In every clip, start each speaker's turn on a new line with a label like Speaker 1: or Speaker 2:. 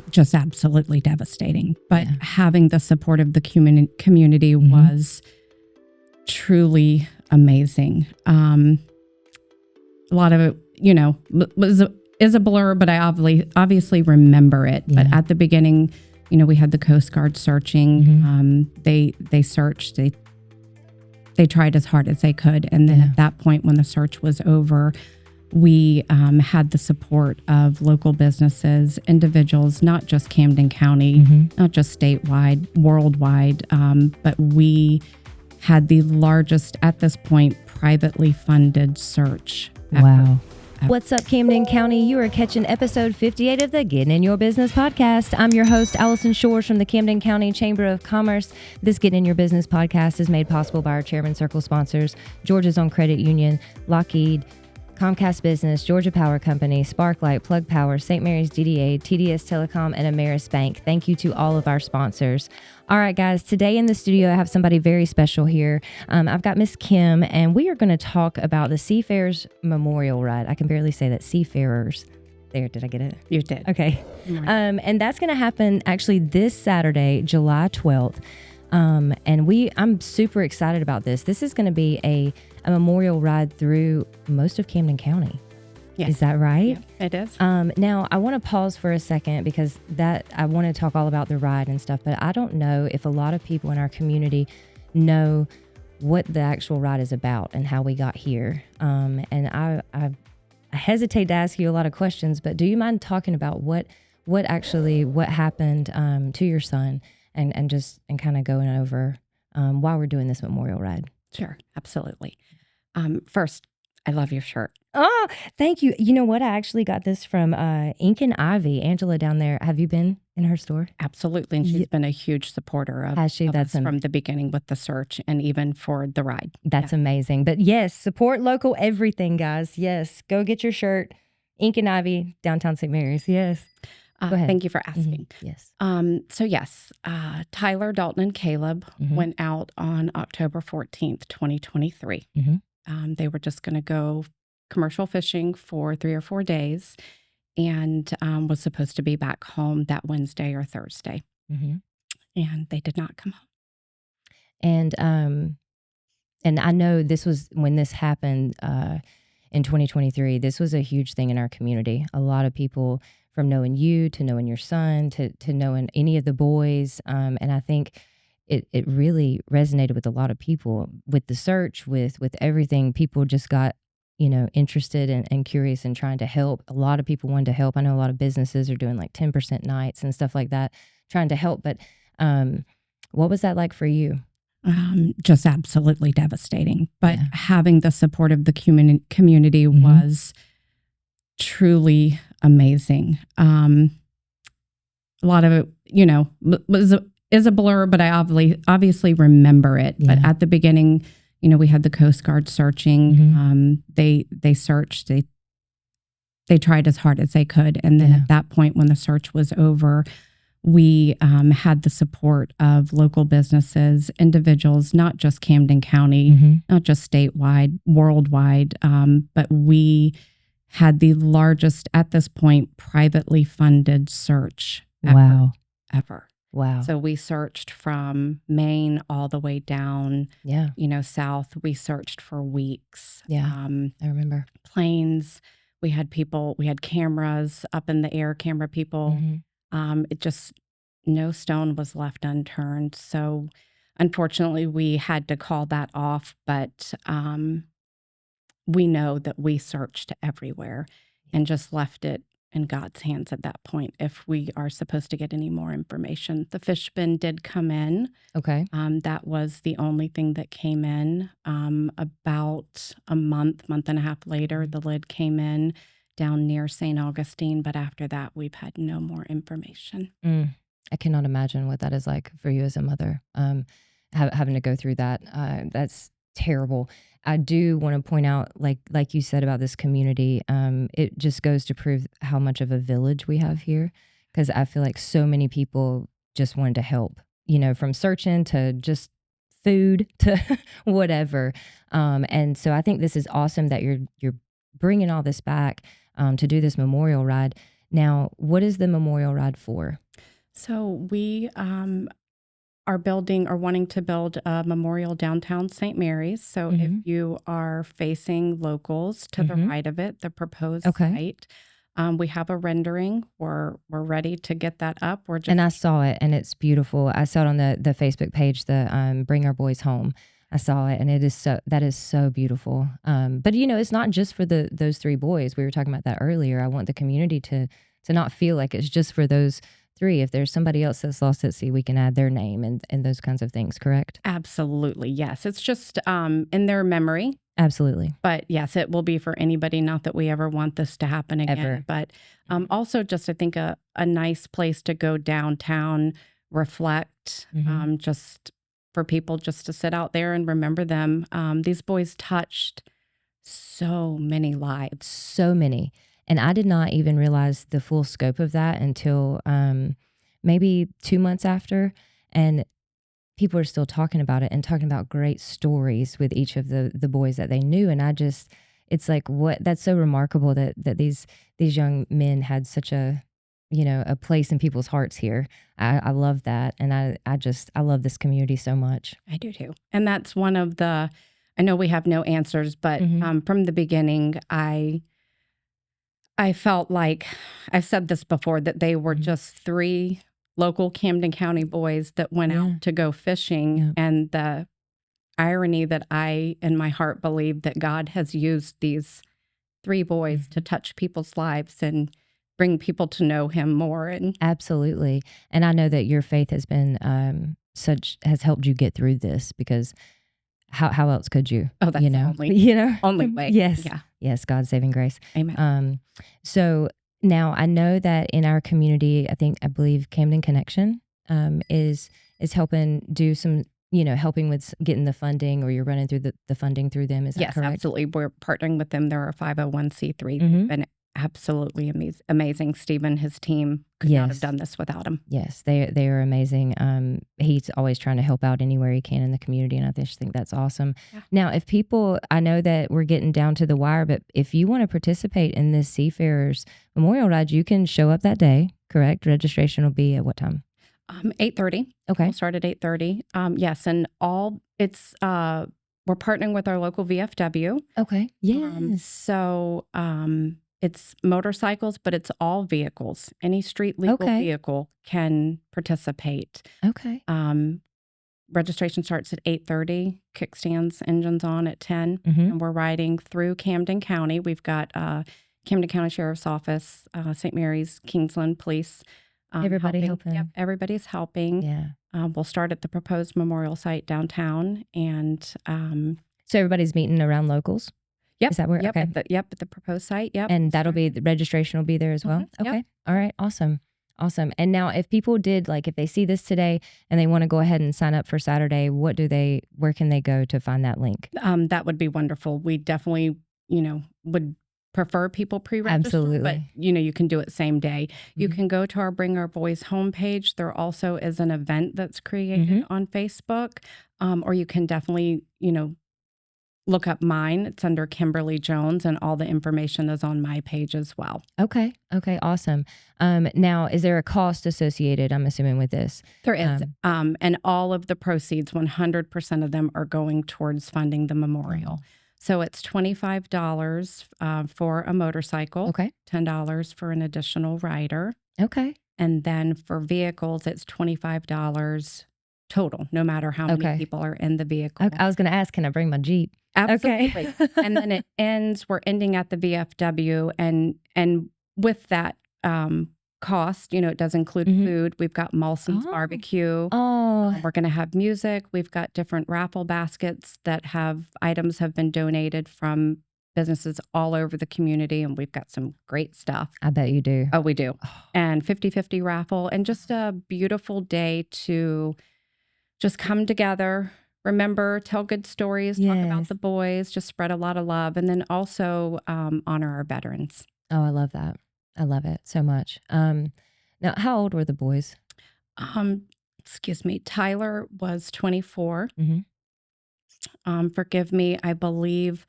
Speaker 1: Just absolutely devastating. But having the support of the community was truly amazing. A lot of it, is a blur, but I obviously remember it.
Speaker 2: Yeah.
Speaker 1: But at the beginning, we had the Coast Guard searching. They searched. They tried as hard as they could. And then at that point, when the search was over, we had the support of local businesses, individuals, not just Camden County, not just statewide, worldwide, but we had the largest, at this point, privately funded search ever.
Speaker 2: What's up, Camden County? You are catching episode 58 of the Getting in Your Business podcast. I'm your host, Alison Shores from the Camden County Chamber of Commerce. This Getting in Your Business podcast is made possible by our Chairman Circle sponsors, Georgia's Own Credit Union, Lockheed, Comcast Business, Georgia Power Company, Sparklight, Plug Power, St. Mary's DDA, TDS Telecom, and Ameris Bank. Thank you to all of our sponsors. All right, guys, today in the studio, I have somebody very special here. I've got Miss Kim, and we are going to talk about the Seafarers Memorial Ride. I can barely say that, Seafarers. There, did I get it?
Speaker 1: You did.
Speaker 2: Okay. And that's going to happen actually this Saturday, July 12th. And I'm super excited about this. This is going to be a memorial ride through most of Camden County.
Speaker 1: Yes.
Speaker 2: Is that right?
Speaker 1: Yeah, it is.
Speaker 2: Now I want to pause for a second because I want to talk all about the ride and stuff, but I don't know if a lot of people in our community know what the actual ride is about and how we got here. And I hesitate to ask you a lot of questions, but do you mind talking about what happened to your son and kind of going over why we're doing this memorial ride?
Speaker 1: Sure, absolutely. First, I love your shirt.
Speaker 2: Oh, thank you. You know what? I actually got this from Ink and Ivy, Angela down there. Have you been in her store?
Speaker 1: Absolutely. And she's been a huge supporter of,
Speaker 2: Has she?
Speaker 1: of
Speaker 2: That's
Speaker 1: us from the beginning with the search and even for the ride.
Speaker 2: That's amazing. But yes, support local everything, guys. Yes. Go get your shirt. Ink and Ivy, downtown St. Mary's. Yes. Go ahead.
Speaker 1: Thank you for asking.
Speaker 2: Yes.
Speaker 1: Tyler, Dalton, and Caleb went out on October 14th, 2023. They were just going to go commercial fishing for 3 or 4 days and was supposed to be back home that Wednesday or Thursday. And they did not come home.
Speaker 2: And I know this was when this happened in 2023. This was a huge thing in our community. A lot of people, from knowing you to knowing your son to knowing any of the boys. And I think it really resonated with a lot of people with the search, with everything. People just got, interested and curious and trying to help. A lot of people wanted to help. I know a lot of businesses are doing like 10% nights and stuff like that, trying to help. But what was that like for you?
Speaker 1: Just absolutely devastating. But having the support of the community was truly amazing. A lot of it, is a blur, but I obviously remember it.
Speaker 2: Yeah.
Speaker 1: But at the beginning, we had the Coast Guard searching. They searched. They tried as hard as they could. And then at that point, when the search was over, we had the support of local businesses, individuals, not just Camden County, not just statewide, worldwide, but we had the largest, at this point, privately funded search ever.
Speaker 2: Wow.
Speaker 1: So we searched from Maine all the way down, south. We searched for weeks.
Speaker 2: Yeah, I remember.
Speaker 1: Planes. We had cameras up in the air, camera people. It just, no stone was left unturned. So unfortunately, we had to call that off, but we know that we searched everywhere and just left it in God's hands at that point if we are supposed to get any more information. The fish bin did come in.
Speaker 2: Okay.
Speaker 1: That was the only thing that came in. About a month and a half later, the lid came in down near St. Augustine, but after that, we've had no more information.
Speaker 2: I cannot imagine what that is like for you as a mother, having to go through that. That's terrible. I do want to point out, like you said about this community, it just goes to prove how much of a village we have here, because I feel like so many people just wanted to help, from searching to just food to whatever. And so I think this is awesome that you're bringing all this back to do this memorial ride. Now, what is the memorial ride for?
Speaker 1: So we are building or wanting to build a memorial downtown St. Mary's. So if you are facing locals to the right of it, the proposed site, we have a rendering. We're ready to get that up.
Speaker 2: And I saw it, and it's beautiful. I saw it on the Facebook page, the Bring Our BoysHome. I saw it, and that is so beautiful. But it's not just for those 3 boys. We were talking about that earlier. I want the community to not feel like it's just for those 3. If there's somebody else that's lost at sea, we can add their name and those kinds of things, correct?
Speaker 1: Absolutely, yes. It's just in their memory.
Speaker 2: Absolutely.
Speaker 1: But yes, it will be for anybody. Not that we ever want this to happen again.
Speaker 2: Ever.
Speaker 1: But also just I think a nice place to go downtown, reflect, just for people just to sit out there and remember them. These boys touched so many lives.
Speaker 2: So many. And I did not even realize the full scope of that until maybe 2 months after. And people are still talking about it and talking about great stories with each of the boys that they knew. And it's like, that's so remarkable that these young men had such a place in people's hearts here. I love that. And I love this community so much.
Speaker 1: I do too. And that's one of I know we have no answers, but from the beginning, I felt like, I've said this before, that they were just 3 local Camden County boys that went out to go fishing. Yeah. And the irony that I, in my heart, believe that God has used these 3 boys to touch people's lives and bring people to know him more. And
Speaker 2: absolutely. And I know that your faith has been has helped you get through this, because how else could you?
Speaker 1: Oh, that's only way.
Speaker 2: Yes.
Speaker 1: Yeah.
Speaker 2: Yes. God's saving grace.
Speaker 1: Amen.
Speaker 2: So now I know that in our community, I believe Camden Connection is helping do some, helping with getting the funding, or you're running through the funding through them. Is that correct? Yes,
Speaker 1: absolutely. We're partnering with them. They're a 501c3. They've been absolutely amazing. Stephen, his team could not have done this without him.
Speaker 2: Yes, they are amazing. He's always trying to help out anywhere he can in the community, and I just think that's awesome. Yeah. Now, if people, I know that we're getting down to the wire, but if you want to participate in this Seafarers Memorial Ride, you can show up that day, correct? Registration will be at what time?
Speaker 1: 8:30.
Speaker 2: Okay.
Speaker 1: We'll start at 8:30. Yes, and we're partnering with our local VFW.
Speaker 2: Okay. Yes.
Speaker 1: So it's motorcycles, but it's all vehicles. Any street legal vehicle can participate.
Speaker 2: Okay.
Speaker 1: Registration starts at 8:30. Kickstands, engines on at 10. And we're riding through Camden County. We've got Camden County Sheriff's Office, St. Mary's, Kingsland Police.
Speaker 2: Everybody helping.
Speaker 1: Yep, everybody's helping.
Speaker 2: Yeah.
Speaker 1: We'll start at the proposed memorial site downtown. And
Speaker 2: so everybody's meeting around locals?
Speaker 1: Yep.
Speaker 2: Is that where?
Speaker 1: Yep.
Speaker 2: Okay.
Speaker 1: At the proposed site. Yep.
Speaker 2: And the registration will be there as well? Okay.
Speaker 1: Yep.
Speaker 2: All right. Awesome. And now if people if they see this today and they want to go ahead and sign up for Saturday, where can they go to find that link?
Speaker 1: That would be wonderful. We definitely, would prefer people pre-register.
Speaker 2: Absolutely.
Speaker 1: But, you can do it same day. You can go to our Bring Our BoysHome page. There also is an event that's created on Facebook. Or you can definitely, look up mine. It's under Kimberly Jones, and all the information is on my page as well.
Speaker 2: Okay. Awesome. Now, is there a cost associated, I'm assuming, with this?
Speaker 1: There is. And all of the proceeds, 100% of them, are going towards funding the memorial. So it's $25 for a motorcycle.
Speaker 2: Okay.
Speaker 1: $10 for an additional rider.
Speaker 2: Okay.
Speaker 1: And then for vehicles, it's $25 total, no matter how many people are in the vehicle.
Speaker 2: Okay. I was going to ask, can I bring my Jeep?
Speaker 1: Absolutely.
Speaker 2: Okay.
Speaker 1: And then we're ending at the VFW. And with that cost, it does include food. We've got Molson's barbecue. We're going to have music. We've got different raffle baskets that items have been donated from businesses all over the community, and we've got some great stuff.
Speaker 2: I bet you do.
Speaker 1: Oh, we do. And 50-50 raffle, and just a beautiful day to just come together, remember, tell good stories, talk about the boys, just spread a lot of love, and then also honor our veterans.
Speaker 2: Oh, I love that. I love it so much. Now, how old were the boys?
Speaker 1: Excuse me. Tyler was 24. Forgive me. I believe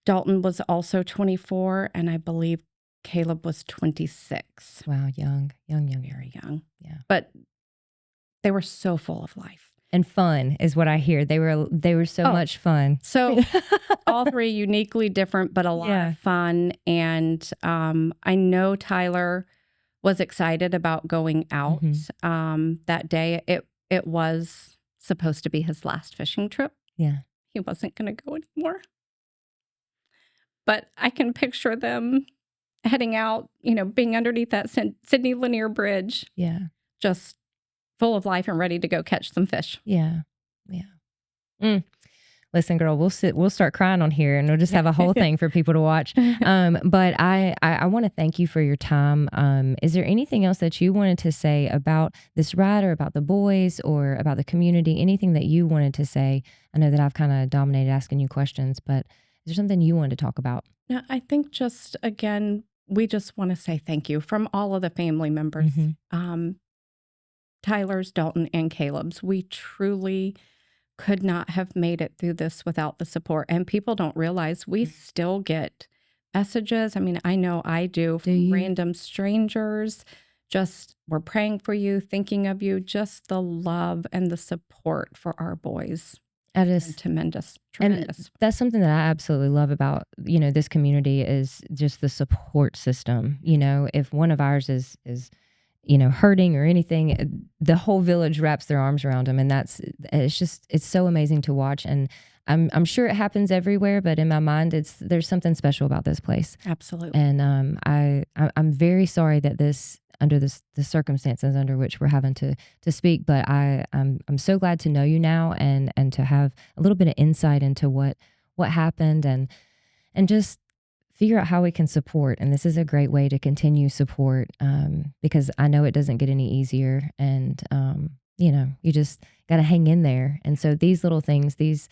Speaker 1: Dalton was also 24, and I believe Caleb was 26.
Speaker 2: Wow, young.
Speaker 1: Very young.
Speaker 2: Yeah.
Speaker 1: But they were so full of life.
Speaker 2: And fun is what I hear. They were so much fun.
Speaker 1: So all three uniquely different, but a lot of fun. And I know Tyler was excited about going out that day. It was supposed to be his last fishing trip.
Speaker 2: Yeah.
Speaker 1: He wasn't going to go anymore. But I can picture them heading out, being underneath that Sydney Lanier Bridge.
Speaker 2: Yeah.
Speaker 1: Just full of life and ready to go catch some fish.
Speaker 2: Yeah. Listen, girl, we'll start crying on here, and we'll just have a whole thing for people to watch. But I want to thank you for your time. Is there anything else that you wanted to say about this ride, or about the boys, or about the community? Anything that you wanted to say? I know that I've kind of dominated asking you questions, but is there something you wanted to talk about?
Speaker 1: Yeah, I think just, again, we just want to say thank you from all of the family members. Tyler's, Dalton, and Caleb's. We truly could not have made it through this without the support. And people don't realize we still get messages. I mean, I know I do from random strangers. Just, we're praying for you, thinking of you, just the love and the support for our boys.
Speaker 2: That is
Speaker 1: tremendous.
Speaker 2: And that's something that I absolutely love about, this community, is just the support system. If one of ours is hurting or anything, the whole village wraps their arms around them. And it's so amazing to watch. And I'm sure it happens everywhere, but in my mind, there's something special about this place.
Speaker 1: Absolutely.
Speaker 2: And I'm very sorry that under the circumstances under which we're having to speak, but I'm so glad to know you now, and to have a little bit of insight into what happened, and just figure out how we can support. And this is a great way to continue support, because I know it doesn't get any easier, and you just got to hang in there. And so these little things, these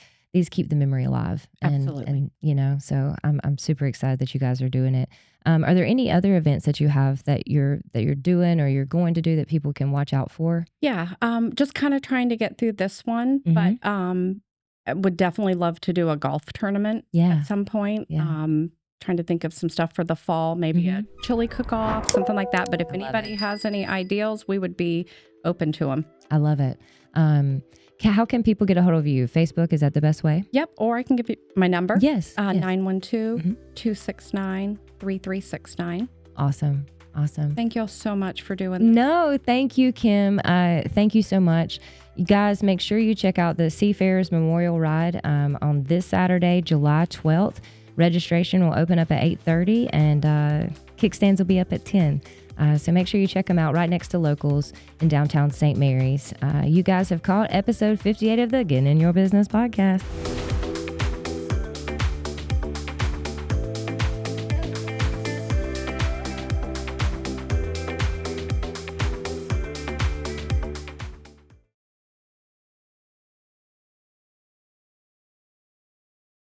Speaker 2: keep the memory alive.
Speaker 1: Absolutely.
Speaker 2: And so I'm super excited that you guys are doing it. Are there any other events that you have that you're doing, or you're going to do, that people can watch out for?
Speaker 1: Yeah, just kind of trying to get through this one, but I would definitely love to do a golf tournament at some point.
Speaker 2: Yeah.
Speaker 1: Trying to think of some stuff for the fall, maybe a chili cook-off, something like that. But if anybody has any ideals, we would be open to them.
Speaker 2: I love it. How can people get a hold of you? Facebook, is that the best way?
Speaker 1: Yep. Or I can give you my number.
Speaker 2: Yes.
Speaker 1: 912-269-3369.
Speaker 2: Awesome.
Speaker 1: Thank you all so much for doing this.
Speaker 2: No, thank you, Kim. Thank you so much. You guys, make sure you check out the Seafarers Memorial Ride on this Saturday, July 12th. Registration will open up at 8:30, and kickstands will be up at 10. So make sure you check them out right next to Locals in downtown St. Mary's. You guys have caught episode 58 of the Getting in Your Business podcast.